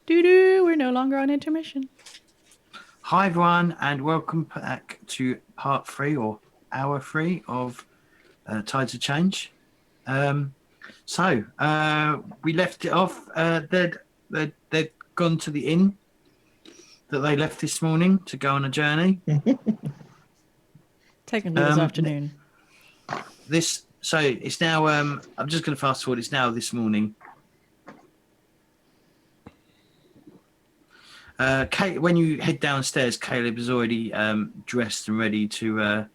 Doo-doo, we're no longer on intermission. Hi everyone, and welcome back to part 3 or hour 3 of Tides of Change. We left it off. They'd gone to the inn that they left this morning to go on a journey. Technically this afternoon. So it's now. I'm just going to fast forward. It's now this morning. Kate, when you head downstairs, Caleb is already dressed and ready to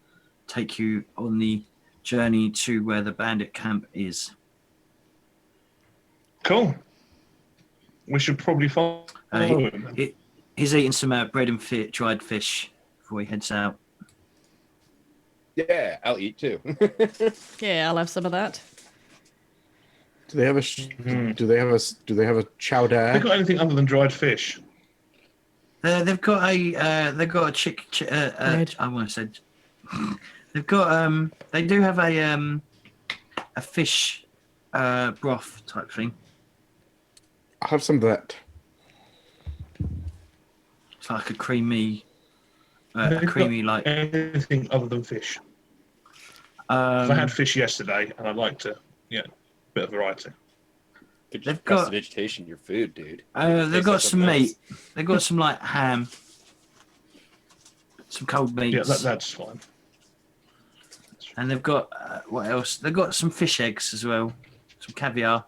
take you on the journey to where the bandit camp is. Cool. We should probably follow him. He's eating some bread and dried fish before he heads out. Yeah, I'll eat too. Yeah, I'll have some of that. Do they have a chow Have they got anything other than dried fish? They've got a chick. I want to say they've got they do have a fish broth type thing. I'll have some of that. It's like a creamy, like anything other than fish. I had fish yesterday, and I'd like to, bit of variety. They've got vegetation. Your food, dude. They've got some meat. They've got some like ham, some cold meats. Yeah, that's fine. And they've got what else? They've got some fish eggs as well, some caviar.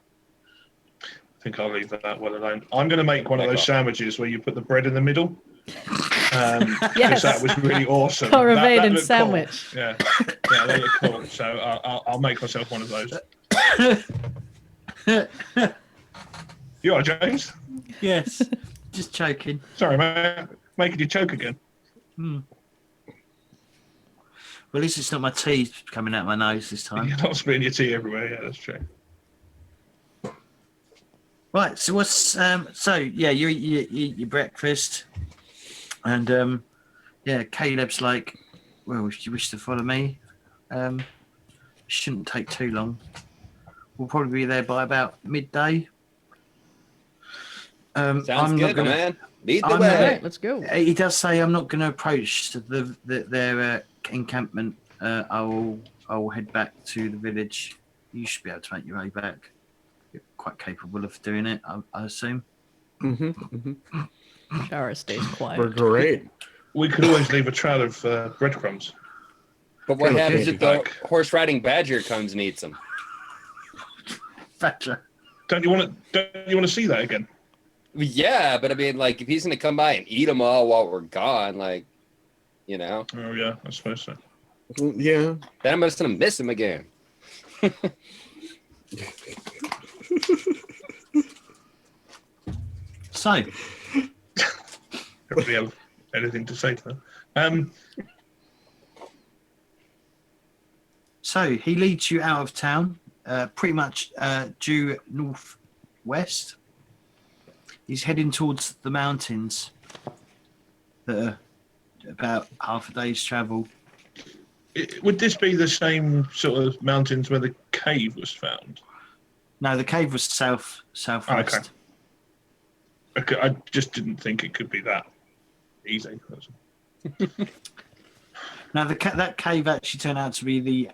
I think I'll leave that well alone. I'm going to make one of those sandwiches where you put the bread in the middle. Yes, that was really awesome. Corrivated sandwich. Cool. Yeah, that looked cool. So I'll make myself one of those. You all right, James? Yes, just choking. Sorry, man. Making you choke again. Well, at least it's not my tea coming out my nose this time. You're not spitting your tea everywhere. Yeah, that's true. Right. So what's you eat your breakfast, and Caleb's like, well, if you wish to follow me, shouldn't take too long. We'll probably be there by about midday. Sounds good, man. Lead the way. All right, let's go. He does say I'm not going to approach their encampment. I will head back to the village. You should be able to make your way back. You're quite capable of doing it, I assume. Shara stays quiet. We're great. We could always leave a trail of breadcrumbs. But what Okay. happens if the horse-riding badger comes and eats them? Badger. Don't you want to see that again? Yeah, but I mean, like, if he's going to come by and eat them all while we're gone, like, Oh yeah, I suppose so. Yeah. then I'm just going to miss him again. So, Everybody have anything to say to that? So he leads you out of town, pretty much due northwest. He's heading towards the mountains that are about half a day's travel. Would this be the same sort of mountains where the cave was found? No, the cave was southwest. Okay, I just didn't think it could be that easy. Now, that cave actually turned out to be the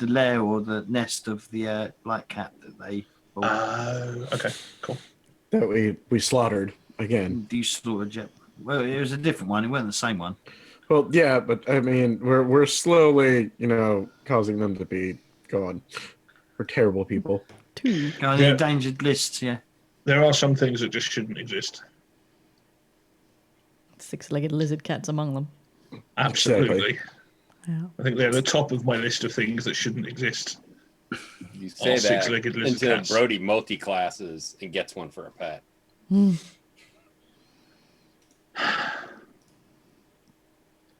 lair or the nest of the black cat that they bought. Okay, cool. That we slaughtered again. You slaughtered yet? Well, it was a different one. It wasn't the same one. Well, yeah, but I mean, we're slowly, causing them to be gone. We're terrible people. Two. On the endangered list, yeah. There are some things that just shouldn't exist. Six-legged lizard cats among them. Absolutely. Exactly. Yeah. I think they're at the top of my list of things that shouldn't exist. You say that six-legged lizard until cats. Brody multi-classes and gets one for a pet. All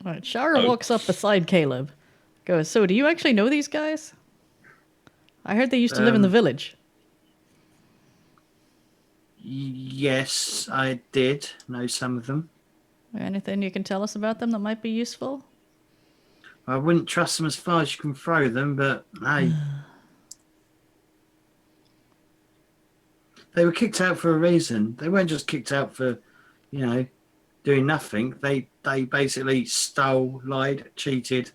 right, Shara walks up beside Caleb. Goes, so do you actually know these guys? I heard they used to live in the village. Yes, I did know some of them. Anything you can tell us about them that might be useful? I wouldn't trust them as far as you can throw them, but hey. They were kicked out for a reason. They weren't just kicked out for, doing nothing. They basically stole, lied, cheated.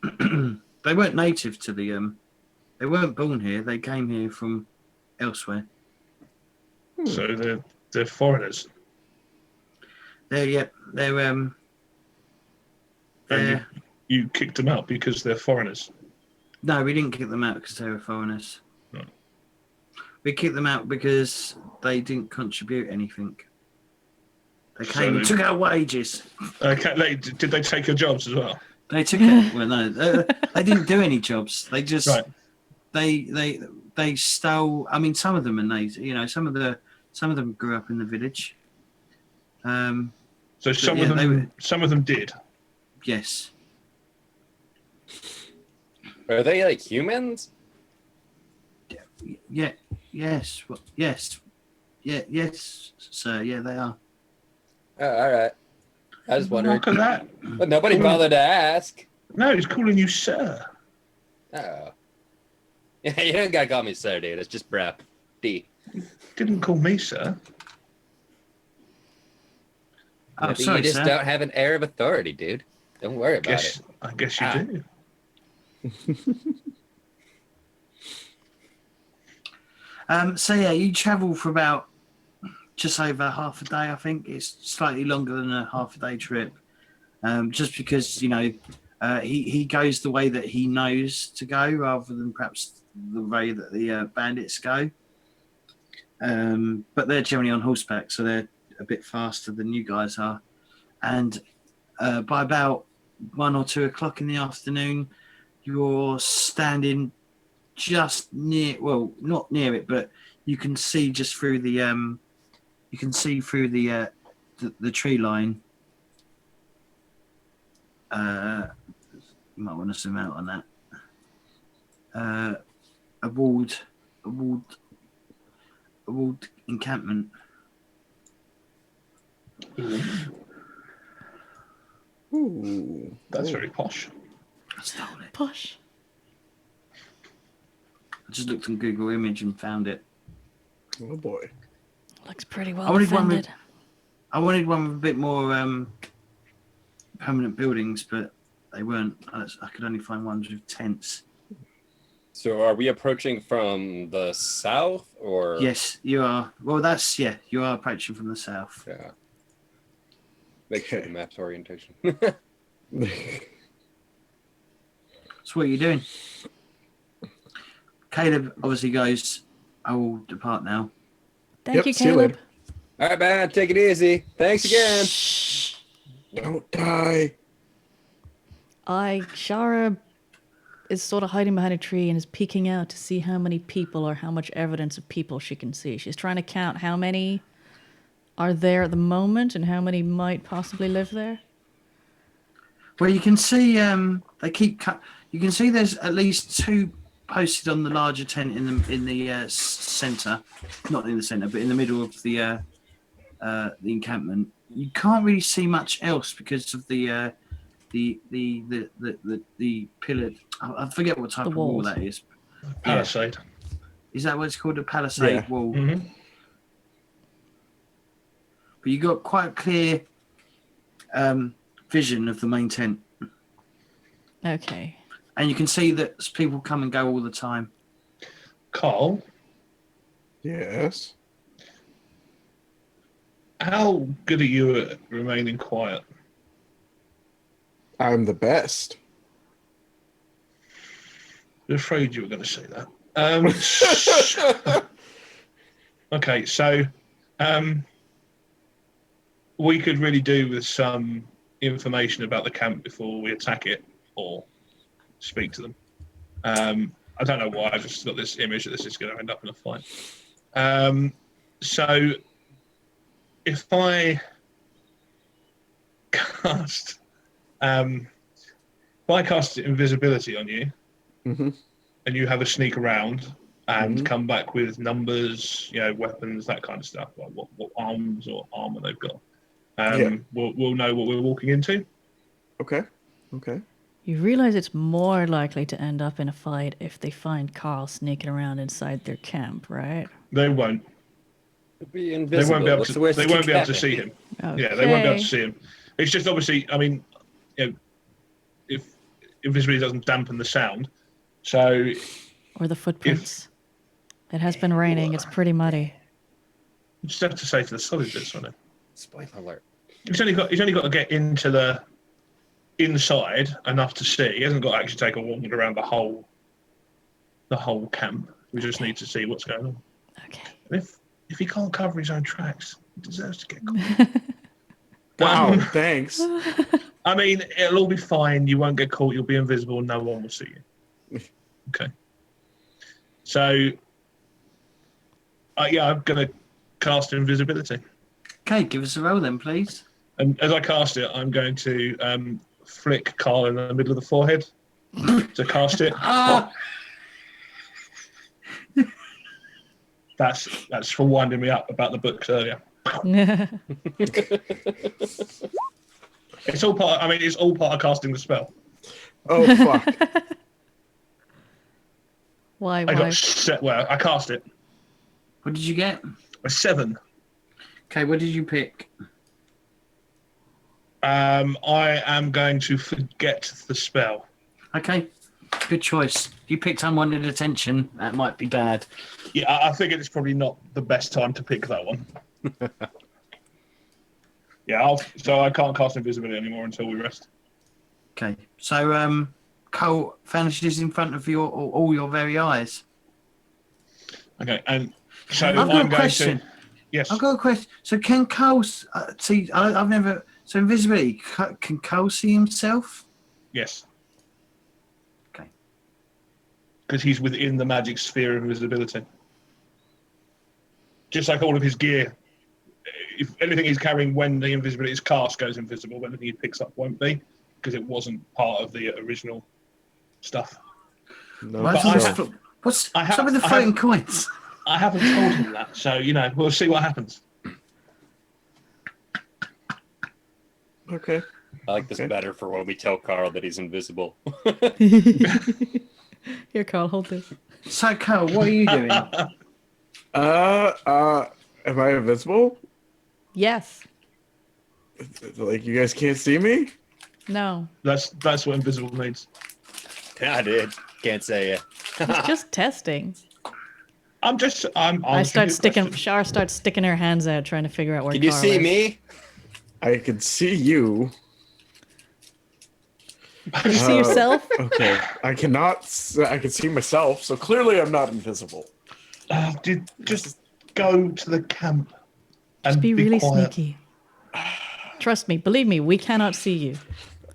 They weren't native to the. They weren't born here. They came here from elsewhere. So they're foreigners. They're And you kicked them out because they're foreigners. No, we didn't kick them out because they were foreigners. No. We kicked them out because they didn't contribute anything. They came and took our wages. Okay, did they take your jobs as well? They took it. Well, no, they didn't do any jobs. They just Right. they stole. I mean, some of them, and some of them grew up in the village. So some of them did. Yes. Are they like humans? Yeah. Yes. Yes. Yeah. Yes, sir. Yeah, they are. Oh, all right. I was wondering. Look at that. But nobody bothered to ask. No, he's calling you sir. Oh. Yeah, you don't gotta call me sir, dude. It's just Brap. D. Didn't call me sir. Oh, Maybe sorry, you just sir. don't have an air of authority, dude. Don't worry about it. I guess you do. So yeah, you travel for about just over half a day. I think it's slightly longer than a half a day trip, just because he goes the way that he knows to go rather than perhaps the way that the bandits go. But they're generally on horseback, so they're a bit faster than you guys are. And by about 1 or 2 o'clock in the afternoon, you're standing just near, well, not near it, but you can see just through the the tree line. You might want to zoom out on that. A walled encampment. Ooh, That's very posh. I stole it. Push. I just looked on Google Image and found it. Oh boy. Looks pretty I well wanted one with- defended. I wanted one with a bit more permanent buildings, but they weren't. I could only find ones with tents. So are we approaching from the south or? Yes, you are. Well, you are approaching from the south. Yeah. Make sure the Okay. map's orientation. So what are you doing? Caleb obviously goes, I will depart now. Thank Yep, you, see you Caleb. later. All right, man. Take it easy. Thanks again. Shh. Don't die. Shara is sort of hiding behind a tree and is peeking out to see how many people or how much evidence of people she can see. She's trying to count how many are there at the moment and how many might possibly live there. Well, you can see they keep cut. You can see there's at least 2 posted on the larger tent in the center, not in the center, but in the middle of the encampment. You can't really see much else because of the pillared. I forget what type The of wall walls. that is. Palisade. Is that what it's called? A palisade Yeah. wall. Mm-hmm. But you got quite a clear vision of the main tent, Okay. and you can see that people come and go all the time. Carl, Yes. how good are you at remaining quiet? I'm the best. I'm afraid you were going to say that. Okay, so we could really do with some information about the camp before we attack it or speak to them. I don't know why, I've just got this image that this is going to end up in a fight. So if I cast invisibility on you, Mm-hmm. and you have a sneak around and Mhm. come back with numbers, weapons, that kind of stuff, like what arms or armor they've got. Yeah. We'll know what we're walking into. Okay. Okay. You realize it's more likely to end up in a fight if they find Carl sneaking around inside their camp, right? They won't. Be They invisible. won't be able What's to. the worst They that won't be can able to happen? see him. Okay. Yeah, they won't be able to see him. It's just obviously. I mean, you know, if invisibility doesn't dampen the sound, so Or the footprints. It has been raining. It's pretty muddy. you just have to say to the solid bits on it. Spoiler alert. He's only got to get into the inside enough to see. He hasn't got to actually take a walk around the whole camp. We just need to see what's going on. Okay. And if he can't cover his own tracks, he deserves to get caught. Wow, thanks. I mean, it'll all be fine. You won't get caught. You'll be invisible. No one will see you. Okay. So, yeah, I'm gonna cast invisibility, Okay, give us a roll then, please. and as I cast it, I'm going to flick Carl in the middle of the forehead to cast it. Ah! That's for winding me up about the books earlier. It's all part. I mean, it's all part of casting the spell. Oh fuck. Why? I got set. Well, I cast it. What did you get? A 7. Okay, what did you pick? I am going to forget the spell. Okay, good choice. You picked unwanted attention. That might be bad. Yeah, I figured it's probably not the best time to pick that one. Yeah, so I can't cast invisibility anymore until we rest. Okay, so Cole vanishes in front of all your very eyes. Okay, and so I've got I'm a going question. to. Yes. I've got a question. So can Cole see? I've never. So invisibility. Can Cole see himself? Yes. Okay. Because he's within the magic sphere of invisibility. Just like all of his gear. If anything he's carrying when the invisibility is cast goes invisible, anything he picks up won't be, because it wasn't part of the original stuff. No, What's what's up with the floating coins? I haven't told him that, so we'll see what happens. okay. I like this better for when we tell Carl that he's invisible. Here, Carl, hold this. So Cole, what are you doing? Am I invisible? Yes. Like you guys can't see me? No. That's what invisible means. Yeah, dude. Can't say it. It's just testing. I'm I start sticking. Shar starts sticking her hands out, trying to figure out where. Can you Carl see is. me? I can see you. Can you see yourself? Okay. I cannot. I can see myself, so clearly I'm not invisible. Just go to the camp and Just be really quiet. sneaky. Trust me, believe me, we cannot see you.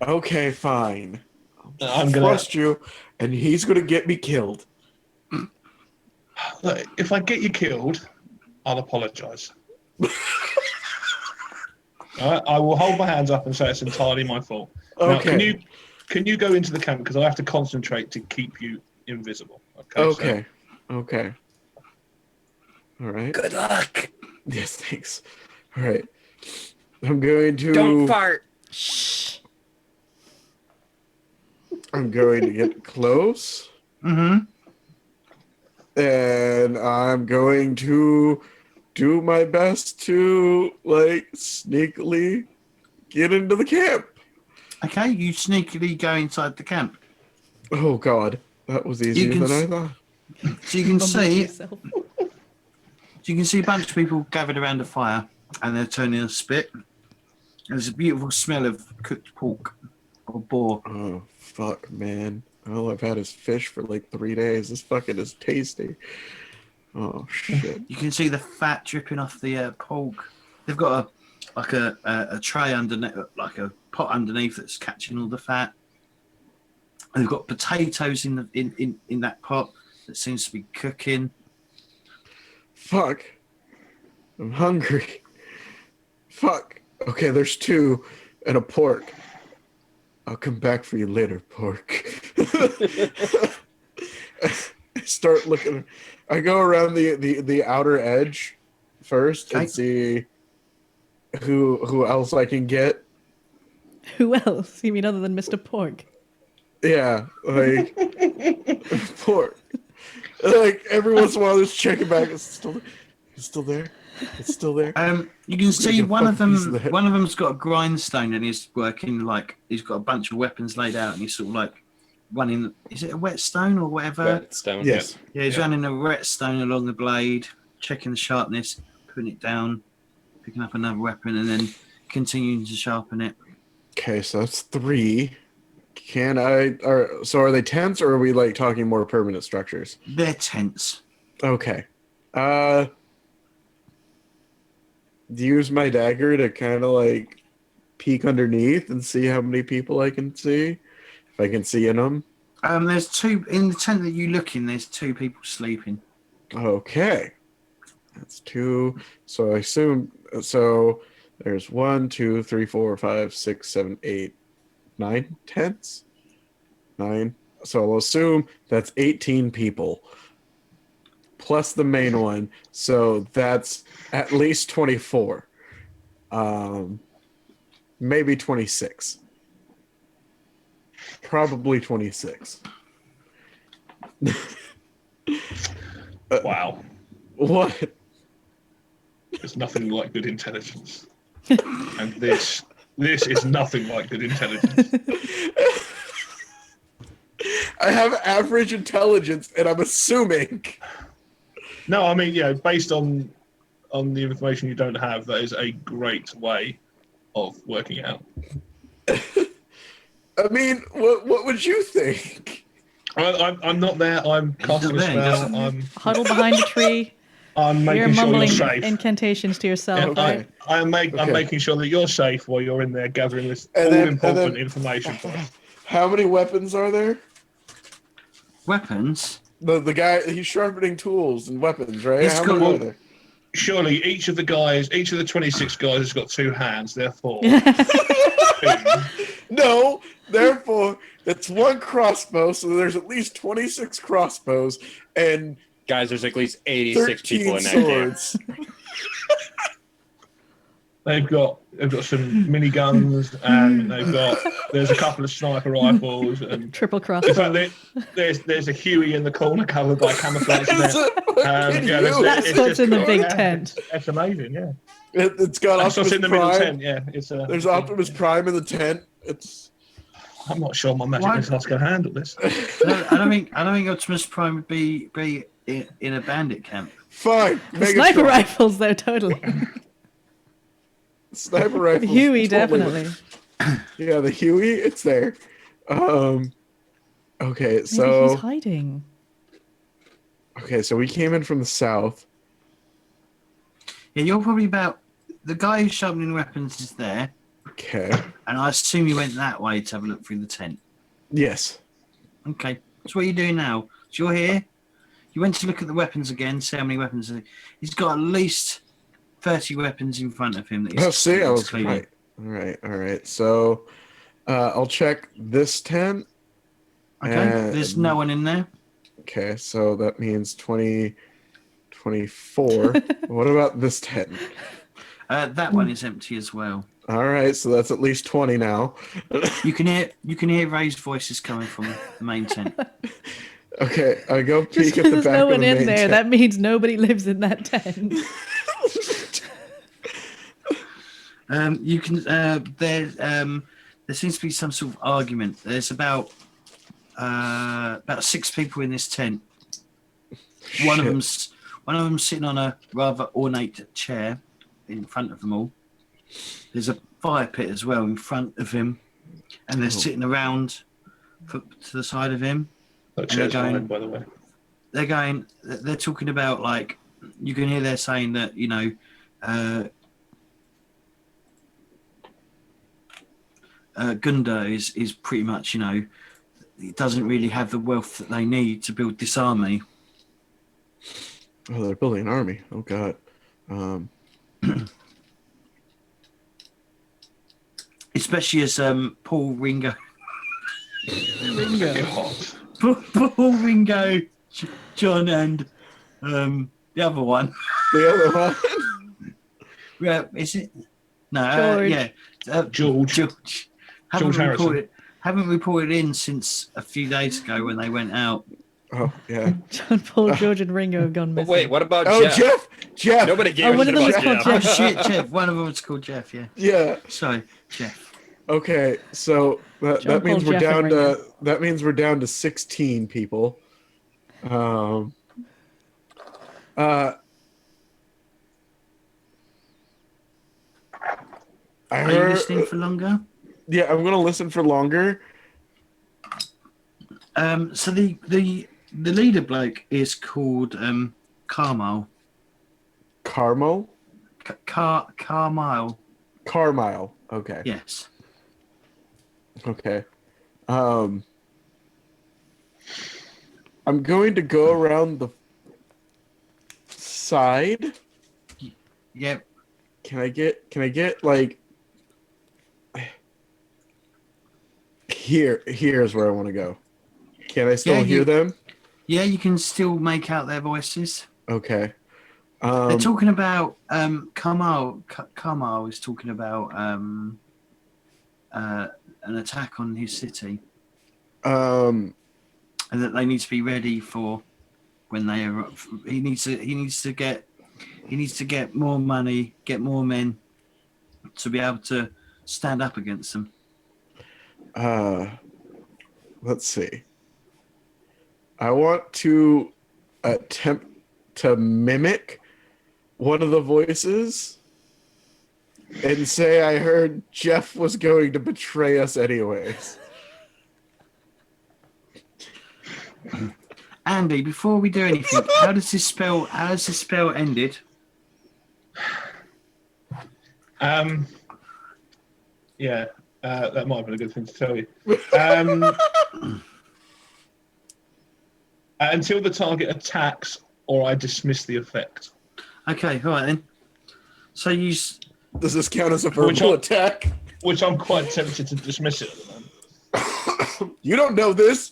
Okay, fine. I'm gonna. Trust you, and he's gonna get me killed. Look, if I get you killed, I'll apologise. All right, I will hold my hands up and say it's entirely my fault. Okay. Now, can you go into the camp, because I have to concentrate to keep you invisible. Okay. Okay. All right. Good luck. Yes, thanks. All right. I'm going to. Don't fart. Shh. I'm going to get close. Mm-hmm. And I'm going to do my best to, sneakily get into the camp. Okay, you sneakily go inside the camp. Oh, God. That was easier than I thought. So you can see. Yourself. You can see a bunch of people gathered around a fire, and they're turning a spit. There's a beautiful smell of cooked pork or boar. Oh, fuck, man. All I've had is fish for 3 days. This fucking is tasty. Oh, shit. You can see the fat dripping off the pork. They've got a tray underneath, like a pot underneath that's catching all the fat. And they've got potatoes in that pot that seems to be cooking. Fuck. I'm hungry. Fuck. Okay, there's 2 and a pork. I'll come back for you later, pork. I start looking. I go around the outer edge first and see who else I can get. Who else? You mean other than Mr. Pork? Yeah, like poor. Like every once in a while, just checking back. It's still there. It's still there. You can see get a one of fucking piece of them. that. One of them's got a grindstone, and he's working like he's got a bunch of weapons laid out, and he's sort of like running. Is it a whetstone or whatever? Whetstone. Yes. Yeah, he's running a whetstone along the blade, checking the sharpness, putting it down, picking up another weapon, and then continuing to sharpen it. Okay, so that's 3. So are they tents or are we like talking more permanent structures? They're tents. Okay. Use my dagger to kind of like peek underneath and see how many people I can see. If I can see in them. There's 2 in the tent that you look in. There's 2 people sleeping. Okay. That's 2. So I assume so there's 1, 2, 3, 4, 5, 6, 7, 8, 9 tents. 9. So I'll assume that's 18 people. Plus the main one. So that's at least 24. Maybe 26. Probably 26. Wow. What? There's nothing like good intelligence. And this is nothing like good intelligence. I have average intelligence, and I'm assuming. No, I mean, yeah, based on the information you don't have, that is a great way of working it out. I mean, what would you think? I'm not there. I'm casting a not there, spell. Huddle behind a tree. I'm You're making sure you're mumbling safe. incantations to yourself, Yeah, right? I'm Okay. making sure that you're safe while you're in there gathering this And then- all-important and then- information for us. How many weapons are there? Weapons? The guy, he's sharpening tools and weapons, right? It's How got- many are there? Surely each of the 26 guys has got 2 hands, therefore. No, therefore, that's 1 crossbow, so there's at least 26 crossbows and Guys, there's at least 86 people 13 in that camp. swords. They've got some miniguns and there's a couple of sniper rifles and Triple in crossbow. fact there's a Huey in the corner covered by camouflage net. It's a fucking Yeah, huge. That's it's what's just in the cool. big Yeah, tent. It's amazing, yeah. It's got That's what's Optimus in the middle Prime. tent, yeah. There's Optimus Prime in the tent. It's I'm not sure my magic Why- missile's going to handle this. I don't think Optimus Prime would be in a bandit camp. fine. The sniper Megatron. rifles, though, totally. Sniper rifles. Huey, totally. definitely. Yeah, the Huey, it's there. Okay, Maybe so he's hiding. so we came in from the south. Yeah, you're probably about the guy who's sharpening weapons is there, Okay. and I assume you went that way to have a look through the tent. Yes. Okay, that's what you're doing now. So you're here. You went to look at the weapons again, see how many weapons. He's got at least 30 weapons in front of him. That he's, Oh, see, I he's was cleaning. right. All right. So, I'll check this tent. Okay, And- there's no one in there. Okay, so that means 20, 24. What about this tent? That one is empty as well. All right, so that's at least 20 now. You can hear raised voices coming from the main tent. Okay, I go Just peek at because the there's back no of one the in main there, tent. that means nobody lives in that tent. You can there seems to be some sort of argument. There's about 6 people in this tent. One of Shit. them's sitting on a rather ornate chair in front of them all. There's a fire pit as well in front of him, and they're sitting around to the side of him. That And chair's they're going- fine, by the way. They're talking about, like, you can hear they're saying that, Gunda is pretty much, it doesn't really have the wealth that they need to build this army. Oh, they're building an army. Oh, God. Especially as Paul Ringo. God. Paul Ringo, John, and the other one. The other one. Yeah, is it? No, George. yeah. George. George. Haven't George Harrison. recorded. haven't reported in since a few days ago when they went out. Oh yeah. John Paul, George, and Ringo have gone But missing. wait, what about Oh Jeff? Jeff. Nobody gave Oh, a one shit of them about was called Jeff. Oh shit, Jeff. One of them was called Jeff. Yeah. Yeah. Sorry, Jeff. Okay. So John that means Paul, we're Jeff, and down Ringo. to 16 people. I Are you heard. listening for longer? Yeah, I'm gonna listen for longer. So the leader bloke is called Carmyle. Carmel. Carmyle. Carmile. Okay. Yes. Okay. I'm going to go around the side. Yep. Can I get like here's where I want to go. Can I still Yeah, hear them? Yeah, you can still make out their voices. Okay. They're talking about Carmyle is talking about an attack on his city, and that they need to be ready for when they are. He needs to get more money, get more men to be able to stand up against them. Let's see. I want to attempt to mimic one of the voices and say I heard Jeff was going to betray us anyways. Andy, before we do anything, how does this spell ended? Yeah, that might have been a good thing to tell you. Until the target attacks or I dismiss the effect. Okay, all right then. So you Does this count as a verbal attack? Which I'm quite tempted to dismiss it at the moment. You don't know this.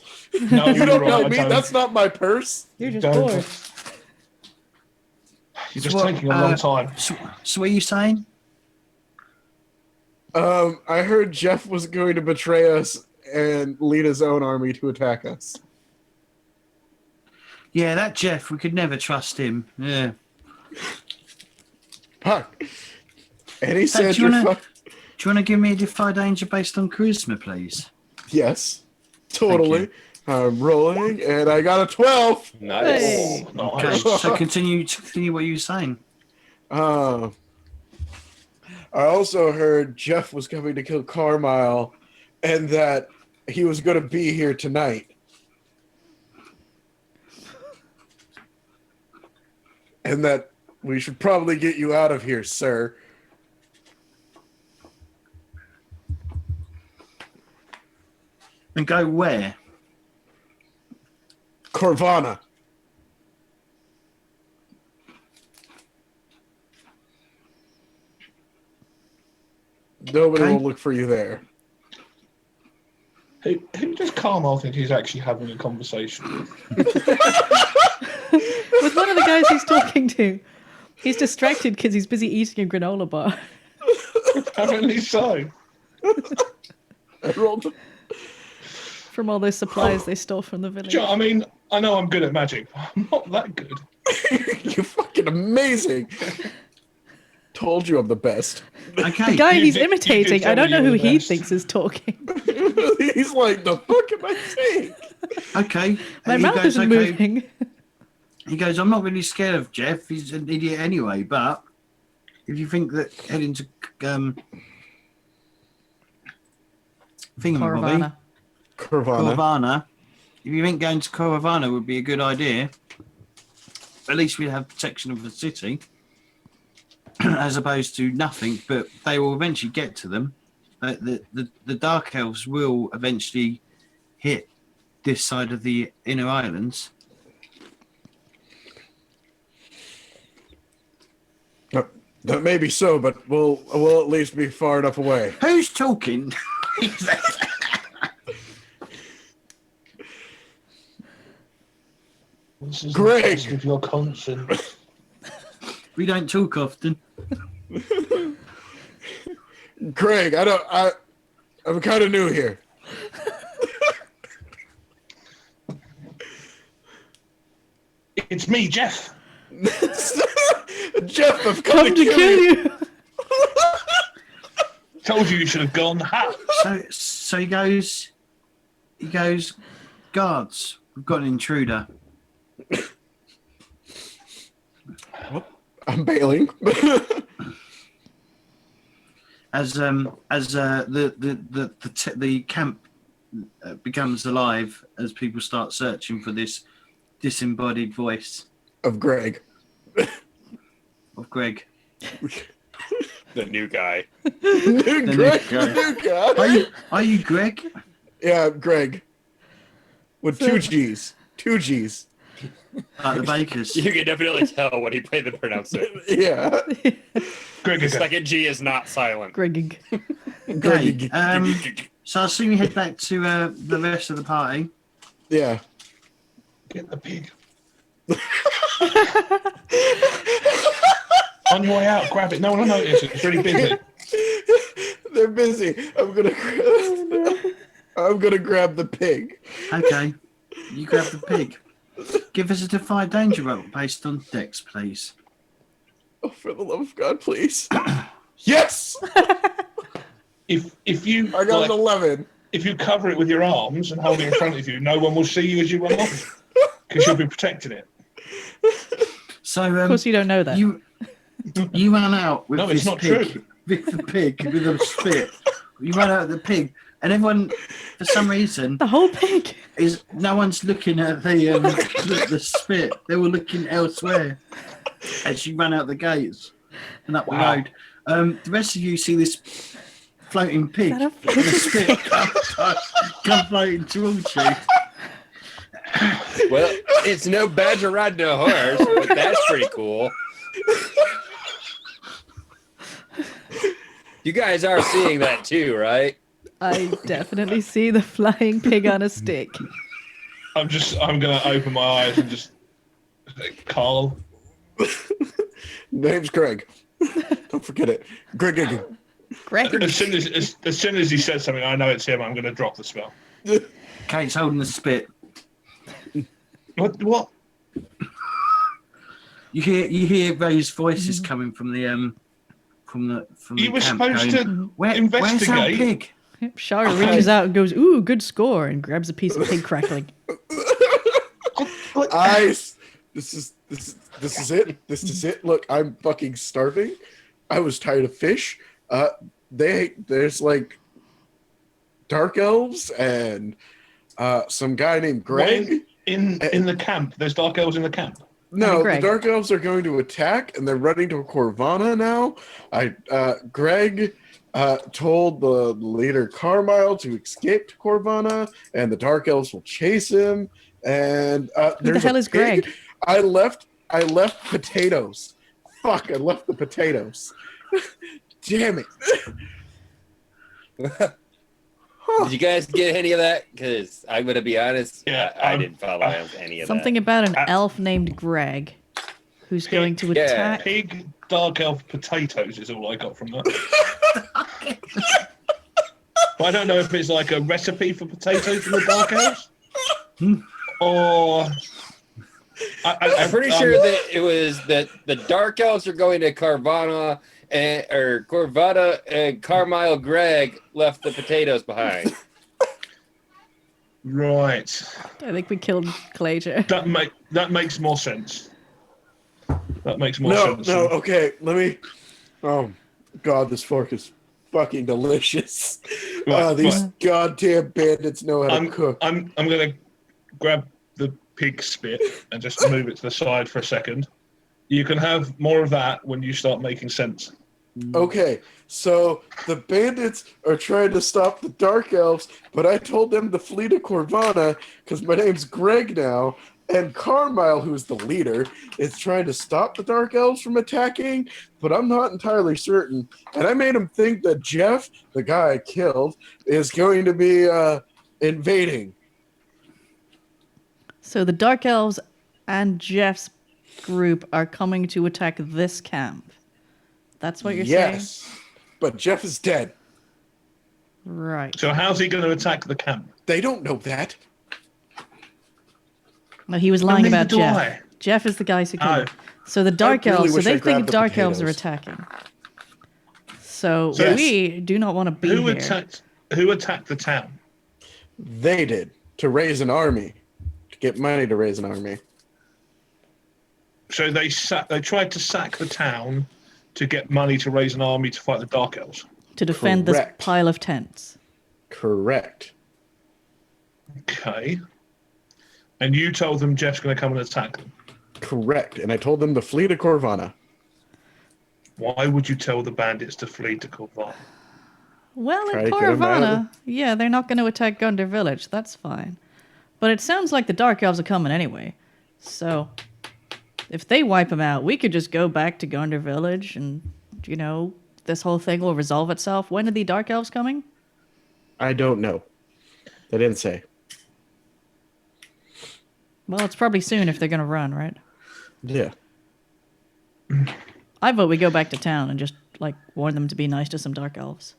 No, You don't right, know I me. don't. That's not my purse. You're just Don't. bored. You're just taking a long time. So what are you saying? I heard Jeff was going to betray us and lead his own army to attack us. Yeah, that Jeff, we could never trust him. Yeah. Fuck. And he said do you you're want to give me a Defy Danger based on charisma, please? Yes. Totally. I'm rolling and I got a 12. Nice. Hey. Okay, so continue what you were saying. I also heard Jeff was coming to kill Carmyle and that he was going to be here tonight. And that we should probably get you out of here, sir. And go where? Corvana. Nobody Okay. will look for you there. Who does Carmel think he's actually having a conversation with? With one of the guys he's talking to. He's distracted because he's busy eating a granola bar. Apparently so. I rolled. From all those supplies they stole from the village. Do you know what I mean, I know I'm good at magic, but I'm not that good. You're fucking amazing. Told you I'm the best. Okay. The guy You he's did- you did imitating, I tell don't me know you who were the he best. thinks is talking. He's like, the fuck am I saying? Okay. My And he mouth goes, isn't okay. moving. He goes, I'm not really scared of Jeff. He's an idiot anyway. But if you think that heading to Thingamabobby, Caravana. Corvana, if you think going to Corvana would be a good idea, at least we'd have protection of the city, as opposed to nothing. But they will eventually get to them. The Dark Elves will eventually hit this side of the Inner Islands. That may be so, but we'll at least be far enough away. Who's talking? This is Greg! the test of your conscience. We don't talk often. Craig, I'm kind of new here. It's me, Jeff. Jeff, I've Come to kill you. Told you should have gone. Ha! So he goes, guards, we've got an intruder. I'm bailing. As the camp becomes alive, as people start searching for this disembodied voice Of Greg. of Greg. The new guy. Greg, the new guy. Are you Greg? Yeah, Greg. With two G's. 2 G's. Like the bakers. You can definitely tell when he played the pronouncer. Yeah. Greg, The second G is not silent. Greg. Okay. So I assume you head back to the rest of the party. Yeah. get the pig. On your way out, grab it. No one will notice. It's really busy. They're busy. I'm gonna grab the pig. Okay. You grab the pig. Give us a defy danger roll based on Dex, please. Oh, for the love of God, please. Yes! If you I got like, an 11. if you cover it with your arms and hold it in front of you, no one will see you as you run off because you'll be protecting it. So Of course, you don't know that. you ran out with No, this it's not pig, true. with the pig with a spit. You ran out with the pig, and everyone, for some reason, The whole pig. is no one's looking at the spit. They were looking elsewhere as you ran out the gates and up Wow. the road. The rest of you see this floating pig Is that a and the spit come floating towards you. Well, it's no badger riding a horse, but that's pretty cool. You guys are seeing that too, right? I definitely see the flying pig on a stick. I'm gonna open my eyes and just Carl. Name's Greg. Don't forget it. Greg. Greg. As soon as he says something, I know it's him. I'm gonna drop the spell. Kate's holding the spit. What? You hear Ray's voices coming from the You were camp supposed going, to Where's our investigate. pig? Shara reaches out and goes, "Ooh, good score," and grabs a piece of pig crackling. Eyes. This is it. This is it. Look, I'm fucking starving. I was tired of fish. There's like dark elves and some guy named Greg. In the camp. There's dark elves in the camp. No, the Greg. dark elves are going to attack, and they're running to Corvana now. Greg told the leader Carmyle to escape to Corvana, and the dark elves will chase him. And Who the there's hell a is pig. Greg? I left potatoes. Fuck! I left the potatoes. Damn it! Did you guys get any of that? Because I'm gonna be honest, Yeah, I didn't follow any of Something about an elf named Greg who's going to Yeah. attack. Pig, dark elf, potatoes is all I got from that. But I don't know if it's like a recipe for potatoes from the dark elves, or I'm pretty sure that it was that the dark elves are going to Carvana or Corvana, and Carmyle Greg left the potatoes behind. Right. I think we killed Claytor. That makes more sense. That makes more No, sense. okay. Let me. Oh, God, this fork is fucking delicious. Right, These right. goddamn bandits know how to I'm cook. gonna grab the pig spit and just move it to the side for a second. You can have more of that when you start making sense. Okay, so the bandits are trying to stop the dark elves, but I told them to flee to Corvana because my name's Greg now, and Carmyle, who's the leader, is trying to stop the dark elves from attacking, but I'm not entirely certain. And I made him think that Jeff, the guy I killed, is going to be invading. So the Dark Elves and Jeff's group are coming to attack this camp. That's what you're saying? Yes, but Jeff is dead. Right. So how's he going to attack the camp? They don't know that. No, he was lying neither about do Jeff. I. Jeff is the guy who Oh. So the dark really elves. So wish I they grabbed think the dark elves are potatoes. attacking. So Yes. we do not want to be Who here. attacked the town? They did to raise an army, to get money to raise an army. So they tried to sack the town to get money to raise an army to fight the Dark Elves. To defend this Correct. pile of tents. Correct. Okay. And you told them Jeff's going to come and attack them. Correct. And I told them to flee to Corvana. Why would you tell the bandits to flee to Corval? Well, Try in to get 'em out of Caravana, yeah, they're not going to attack Gunder Village. That's fine. But it sounds like the Dark Elves are coming anyway. So, if they wipe them out, we could just go back to Gunder Village and, this whole thing will resolve itself. When are the Dark Elves coming? I don't know. They didn't say. Well, it's probably soon if they're going to run, right? Yeah. I vote we go back to town and just, warn them to be nice to some Dark Elves.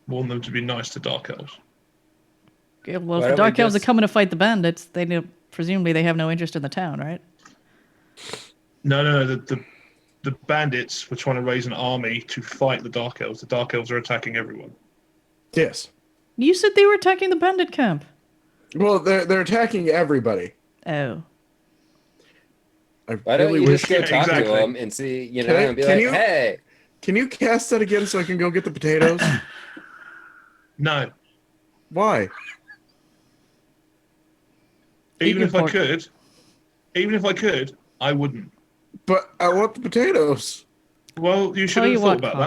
Warn them to be nice to Dark Elves. Okay, well, Why if the don't we Dark Elves are just- coming to fight the bandits, presumably they have no interest in the town, right? No. The bandits were trying to raise an army to fight the Dark Elves. The Dark Elves are attacking everyone. Yes. You said they were attacking the bandit camp. Well, they're attacking everybody. Oh. I Why don't really you wish. just go talk Exactly. to them and see, Can I- and be can like, you- hey, Can you cast that again so I can go get the potatoes? No. Why? Even if I important. could, I wouldn't. But I want the potatoes. Well, you should Tell have you thought what, about Carl.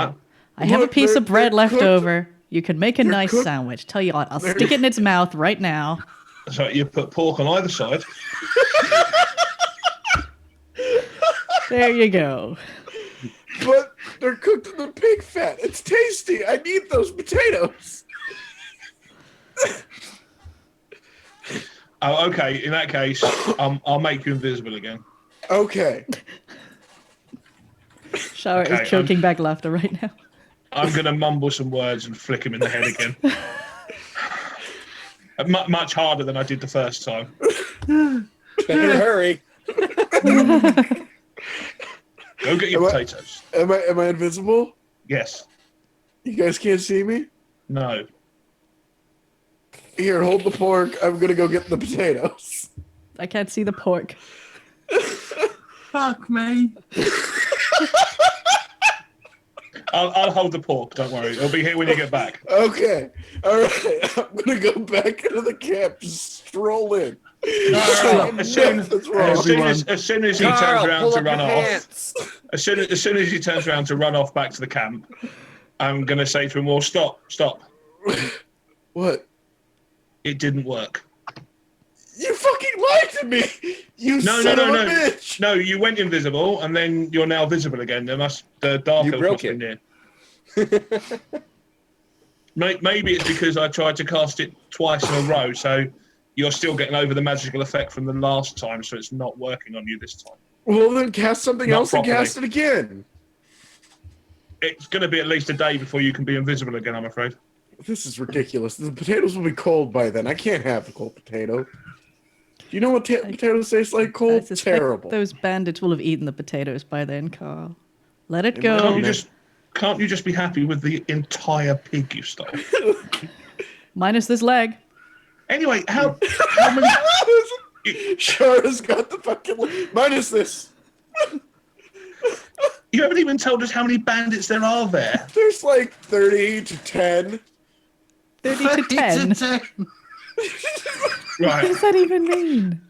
that. I have a Look, piece of bread they're left cooked. over. You could make a They're nice cooked. sandwich. Tell you what, I'll stick it in its mouth right now. So you put pork on either side. There you go. But they're cooked in the pig fat. It's tasty. I need those potatoes. Oh, okay. In that case, I'll make you invisible again. Okay. Shower Okay, is choking back laughter right now. I'm going to mumble some words and flick him in the head again. Much harder than I did the first time. better hurry. Go get your Am I- potatoes. Am I invisible? Yes. You guys can't see me? No. Here, hold the pork. I'm gonna go get the potatoes. I can't see the pork. Fuck me. I'll hold the pork. Don't worry. It'll be here when you get back. Okay. Alright. I'm gonna go back into the camp. Just stroll in. No. As soon Nothing's wrong. as soon as he turns Carl, around pull to up run your off, pants. as soon as he turns around to run off back to the camp, I'm going to say to him, well, stop. What? It didn't work. You fucking lied to me! You No, son no, of no, a no. bitch! No, you went invisible, and then you're now visible again. The dark You elf broke must be it. near. Maybe it's because I tried to cast it twice in a row, so you're still getting over the magical effect from the last time, so it's not working on you this time. Well, then cast something Not else and properly. cast it again. It's going to be at least a day before you can be invisible again, I'm afraid. This is ridiculous. The potatoes will be cold by then. I can't have a cold potato. Do you know what potatoes taste like I cold? suspect Terrible. those bandits will have eaten the potatoes by then, Carl. Let it It go. might Can't you just be happy with the entire pig you stole? Minus this leg. Anyway, how many? Shara's got the fucking minus this. You haven't even told us how many bandits there are there. There's like 30 to 10. 30 to 10. 10. What Right. does that even mean?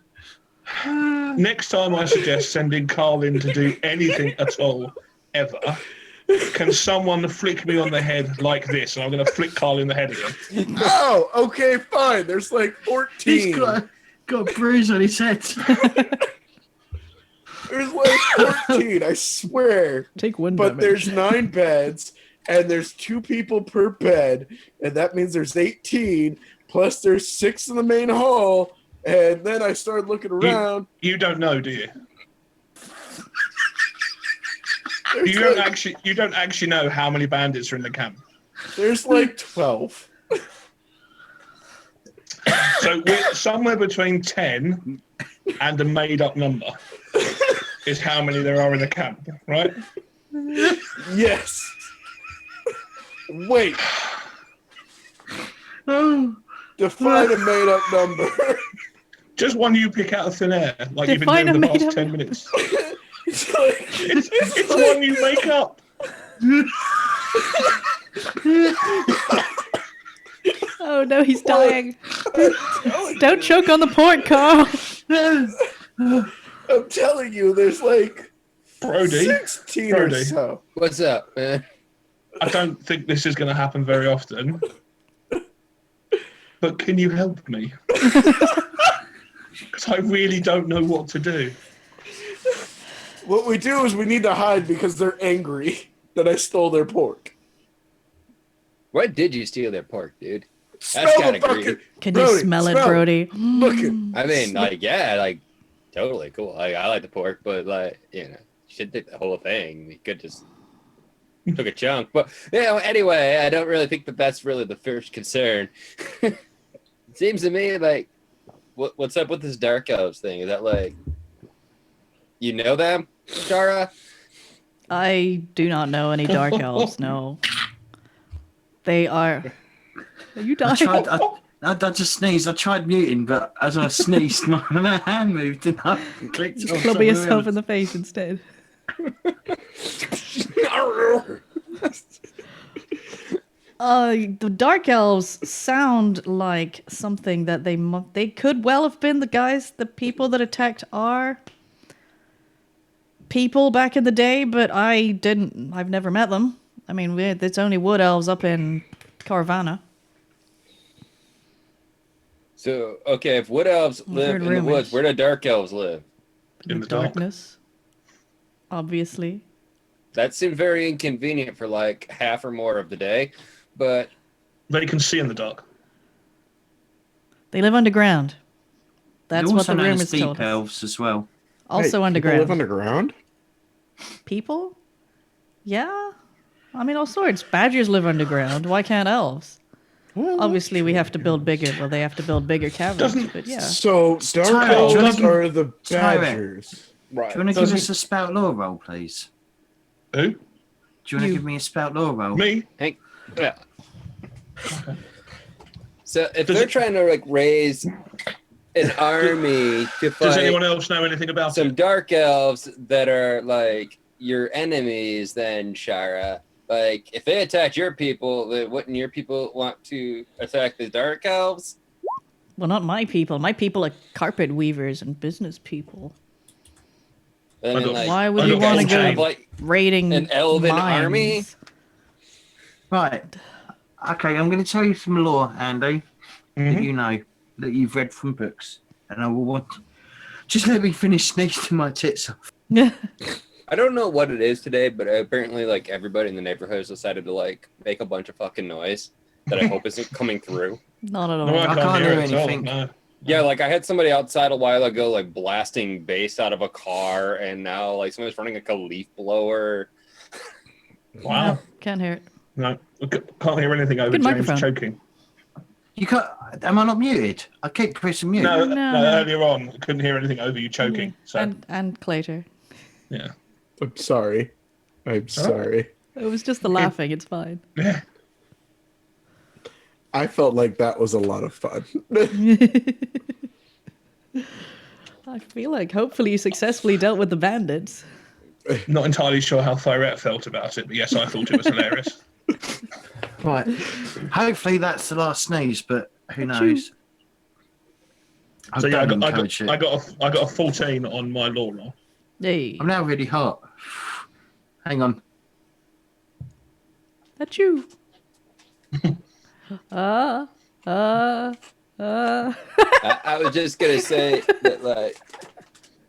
Next time, I suggest sending Carl in to do anything at all, ever. Can someone flick me on the head like this? And I'm going to flick Carl in the head again. Oh, okay, fine. There's like 14. He's got a bruise on his head. There's like 14, I swear. Take one But damage. there's 9 beds, and there's 2 people per bed, and that means there's 18, plus there's 6 in the main hall, and then I started looking around. You don't know, do you? There's You don't like- actually know how many bandits are in the camp. There's like 12. So we're somewhere between 10 and a made-up number is how many there are in the camp, right? Yes. Wait. Oh, Define a made-up number. Just one you pick out of thin air, like Define you've been doing a for the past made-up 10 number. minutes. It's like, It's one you make up. Oh no, he's dying. Don't choke on the port, Carl. I'm telling you, there's like Brody, 16 or Brody. so. What's up, man? I don't think this is going to happen very often. But can you help me? Because I really don't know what to do. What we do is we need to hide because they're angry that I stole their pork. Why did you steal their pork, dude? Smell That's the kind of fucking- greedy. Can Brody, you smell it, smell it. Brody? Look it. I mean, like, yeah, like, totally cool. Like, I like the pork, but, like, you should take the whole thing. You could just took a chunk. But, anyway, I don't really think that that's really the first concern. It seems to me like, what's up with this Dark Elves thing? Is that, like, you know them, Shara? I do not know any dark elves. No, they are. Are you dying? I just sneezed. I tried muting, but as I sneezed, my hand moved and I clicked Just on clubbing somewhere yourself else. in the face instead. The dark elves sound like something that they could well have been the people that attacked our people back in the day, but I've never met them. I mean, it's only wood elves up in Carvana. So, okay, if wood elves live heard in the rumors. woods, where do dark elves live? In the dark. Darkness. Obviously. That seemed very inconvenient for like half or more of the day, but They can see in the dark. They live underground. That's They're what also the known as rumors told deep us. elves as well. Also Hey, people underground. live underground? People? Yeah. I mean, all sorts. Badgers live underground. Why can't elves? Well, Obviously, we have to build bigger. Well, they have to build bigger caverns, Doesn't- but yeah. So, dark Tyrant, do you elves wanna are the Tyrant. badgers. right. Do you want to give Doesn't- us a spout law roll, please? Who? Do you want to give me a spout law roll? Me? Hank. Yeah. So if Does they're it- trying to like raise an army to Does anyone fight else know anything about some it? dark elves that are like your enemies, then Shara, like if they attacked your people, then wouldn't your people want to attack the dark elves? Well, not my people. My people are carpet weavers and business people. I I mean, got- like, Why would I you got want to full go chain. like raiding an elven army? mines? Right. Okay, I'm going to tell you some lore, Andy, that Mhm. you know, that you've read from books. And I will want... Just let me finish sneezing my tits off. I don't know what it is today, but apparently, like everybody in the neighborhood has decided to like make a bunch of fucking noise that I hope isn't coming through. Not at all. No, I I can't, can't hear hear it at all. anything. No. Yeah, like I had somebody outside a while ago, like blasting bass out of a car, and now like somebody's running like a leaf blower. Wow. No, can't hear it. No, can't hear anything over Good James microphone. choking. You can't... Am I not muted? I keep pressing mute. No, No, no, no. earlier on, I couldn't hear anything over you choking. So, And Clater. yeah. I'm sorry. I'm sorry. It was just the laughing. It's fine. Yeah. I felt like that was a lot of fun. I feel like hopefully you successfully dealt with the bandits. Not entirely sure how Thyrette felt about it, but yes, I thought it was hilarious. Right. Hopefully that's the last sneeze, but who Achoo. knows? I So yeah, don't encourage it. I got a 14 on my law roll. Hey, I'm now really hot. Hang on. that's you. uh. I was just gonna say that, like,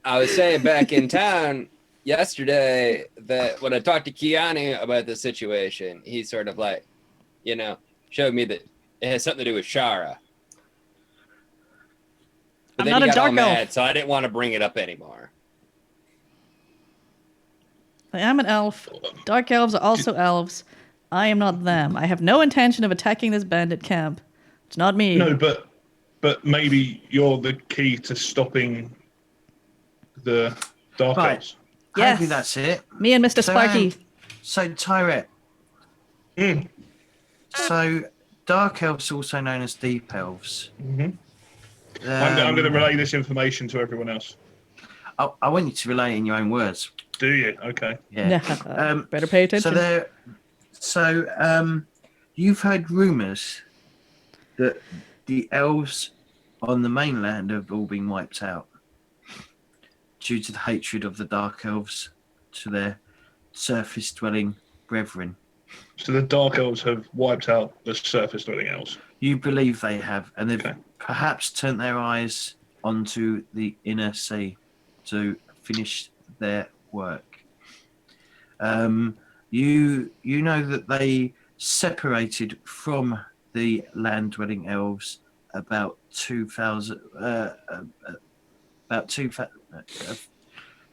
I was saying back in town yesterday that when I talked to Keanu about the situation, he sort of like, showed me that it has something to do with Shara. But I'm then not he a got all dark elf. mad, so I didn't want to bring it up anymore. I am an elf. Dark elves are also elves. I am not them. I have no intention of attacking this bandit camp. It's not me. No, but maybe you're the key to stopping the Dark Right. Elves. Yes. Hopefully that's it. Me and Mr. Sparky. So Tyrette. Mm. So Dark Elves, also known as Deep Elves. I'm going to relay this information to everyone else. I want you to relay it in your own words. Do you? Okay. Yeah. Better pay attention. So you've heard rumours that the elves on the mainland have all been wiped out due to the hatred of the Dark Elves to their surface-dwelling brethren. So the Dark Elves have wiped out the surface-dwelling elves. You believe they have, and they've perhaps turned their eyes onto the inner sea to finish their work. You know that they separated from the land-dwelling elves about 2,000. About 2,000.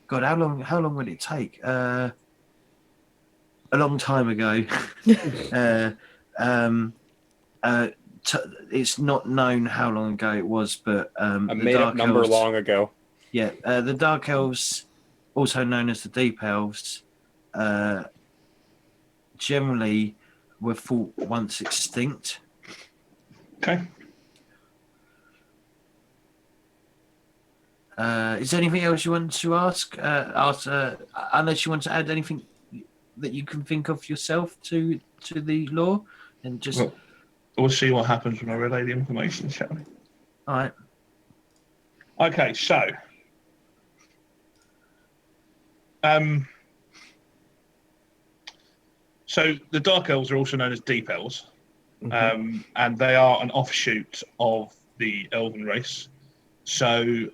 God, how long would it take? A long time ago. It's not known how long ago it was, but a made-up number elves, long ago. Yeah, the Dark Elves, also known as the Deep Elves, generally were thought once extinct. Okay. Is there anything else you want to ask? Unless you want to add anything that you can think of yourself to the lore, and just. Well, we'll see what happens when I relay the information, shall we? All right. Okay, so the Dark Elves are also known as Deep Elves, and they are an offshoot of the Elven race. So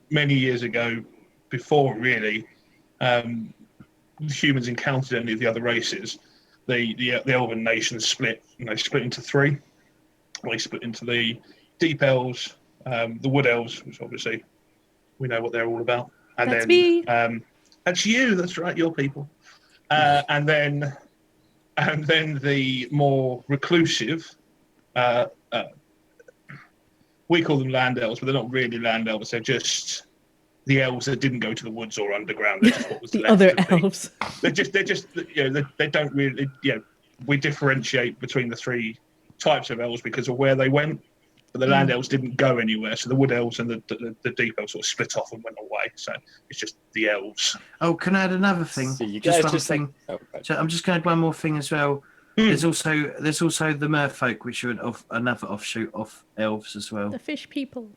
many years ago, before really humans encountered any of the other races, the Elven nation split, and they split into three. They split into the Deep Elves, the Wood Elves, which obviously we know what they're all about, and That's then me. That's you. That's right, your people. And then the more reclusive, we call them land elves, but they're not really land elves. They're just the elves that didn't go to the woods or underground. They're just what was The left other of the- elves. They're just they don't really we differentiate between the three types of elves because of where they went. But the land elves didn't go anywhere, so the wood elves and the deep elves sort of split off and went away. So it's just the elves. Oh, can I add another thing? So you guys one just thing. right. So I'm just going to add one more thing as well. There's also the merfolk, which are another offshoot of elves as well. The fish people.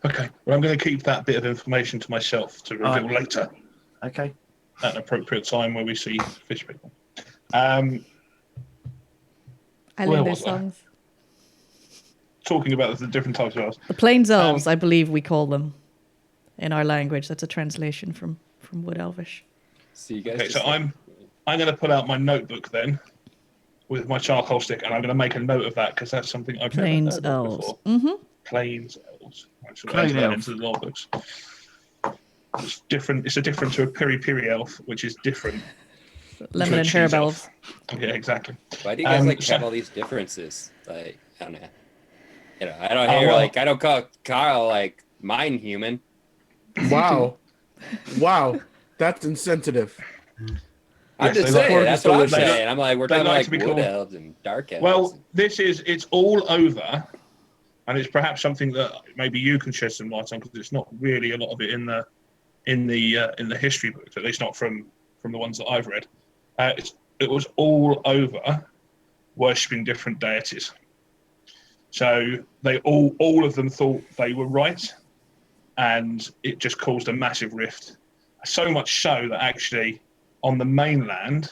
Okay, well I'm going to keep that bit of information to myself to reveal later Okay. at an appropriate time where we see fish people. I Where learned their was I? songs. Talking about the different types of elves. The Plains Elves, I believe we call them in our language. That's a translation from Wood Elvish. So you guys. Okay, just so I'm going to pull out my notebook then with my charcoal stick, and I'm going to make a note of that because that's something I've Plains never heard of Elves. before. Mm-hmm. Plains elves. Right, so Plain enter that elf. into the log books. It's different. It's a different to a piri elf, which is different. Lemon and cheese herb elf. elves. Yeah, exactly. Why do you guys so- have all these differences? Like, I don't know. I don't hear I don't call Carl mine human. Wow. That's insensitive. I'm just they saying. like- That's what I'm they like- saying. I'm like, we're they talking like to be wood called- elves and dark elves. Well, it's all over, and it's perhaps something that maybe you can shed some light on because it's not really a lot of it in the history books, at least not from the ones that I've read. It was all over worshipping different deities. So they all of them thought they were right, and it just caused a massive rift. So much so that actually on the mainland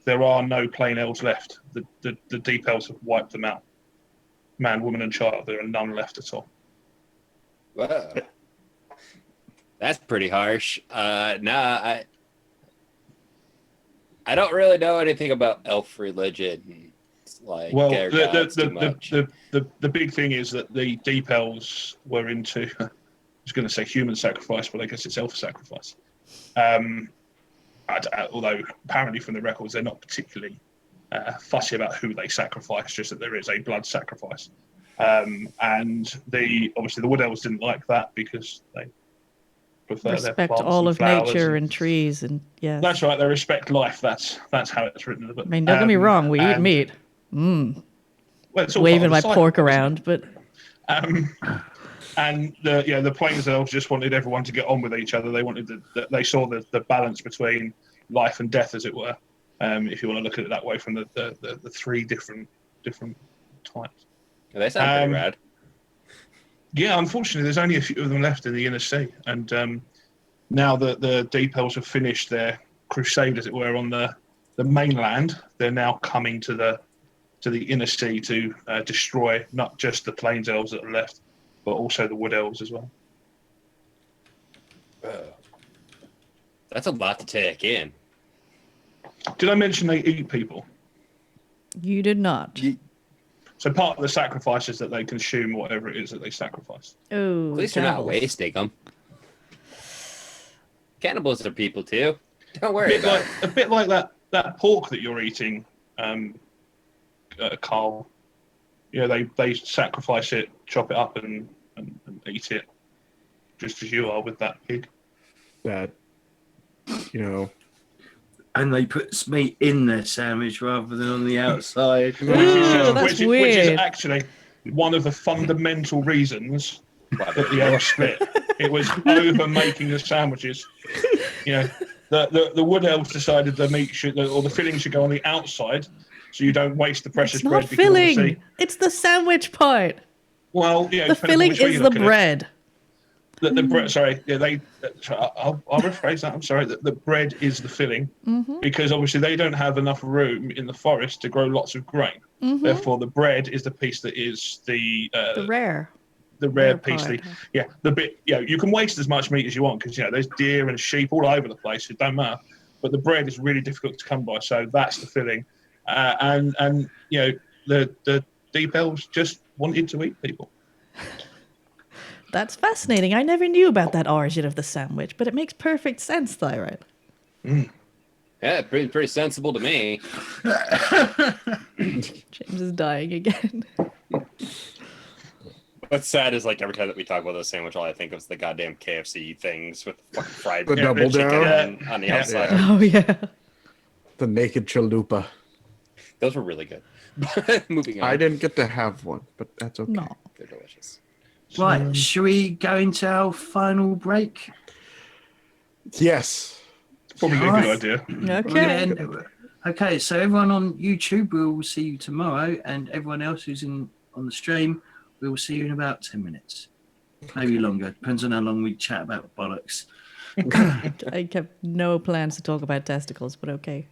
there are no plain elves left. The deep elves have wiped them out. Man, woman, and child. There are none left at all. Whoa. That's pretty harsh. I don't really know anything about elf religion. Like, Well, their gods too much. the big thing is that the deep elves were into. I was going to say human sacrifice, but I guess it's elf sacrifice. although apparently from the records they're not particularly fussy about who they sacrifice, just that there is a blood sacrifice. And obviously the Wood Elves didn't like that because they prefer their Respect plants all and of flowers nature and trees, and yes. That's right. They respect life. That's how it's written in the book. I mean, don't get me wrong. We eat and- meat. Well, it's all Waving part my of the pork cycle, isn't around, but it? And the Plains Elves just wanted everyone to get on with each other. They wanted they saw the balance between life and death, as it were. If you want to look at it that way, from the three different types. They sound pretty rad. Yeah, unfortunately, there's only a few of them left in the inner sea, and now that the Deep Elves have finished their crusade, as it were, on the mainland, they're now coming to the inner sea to destroy not just the Plains Elves that are left, but also the Wood Elves as well. That's a lot to take in. Did I mention they eat people? you did not. So part of the sacrifice is that they consume whatever it is that they sacrifice. Oh, At least they're not cannibals. wasting them. Cannibals are people too. Don't worry about it. A bit like that pork that you're eating, Carl. Yeah, they sacrifice it, chop it up, and eat it, just as you are with that pig. That, And they put meat in their sandwich rather than on the outside. Ooh, that's which is weird. actually one of the fundamental reasons that the elves split. It was over making the sandwiches. The Wood Elves decided the meat or the filling should go on the outside, so you don't waste the precious It's not bread. Because obviously- filling. It's the sandwich part. Well, The depending on filling which way is you the look at it. bread. The bread. Sorry, yeah, I'll rephrase that. I'm sorry. The bread is the filling because obviously they don't have enough room in the forest to grow lots of grain. Therefore, the bread is the piece that is the rare. rare piece. part. The bit. You can waste as much meat as you want because there's deer and sheep all over the place. It don't matter. But the bread is really difficult to come by, so that's the filling. And the Deep Elves just wanted to eat people. That's fascinating. I never knew about that origin of the sandwich, but it makes perfect sense, Thyroid. Yeah, pretty sensible to me. James is dying again. What's sad is like every time that we talk about the sandwich, all I think of is the goddamn KFC things with the fucking fried The double chicken down? on the Yeah. outside. Oh, yeah. the naked chalupa. Those were really good. Moving on. I didn't get to have one, but that's okay. No. They're delicious. Right, should we go into our final break? Yes. Probably a good Right. idea. Okay. Okay, so everyone on YouTube, we'll see you tomorrow, and everyone else who's on the stream, we will see you in about 10 minutes. Maybe longer, depends on how long we chat about bollocks. I kept no plans to talk about testicles, but okay.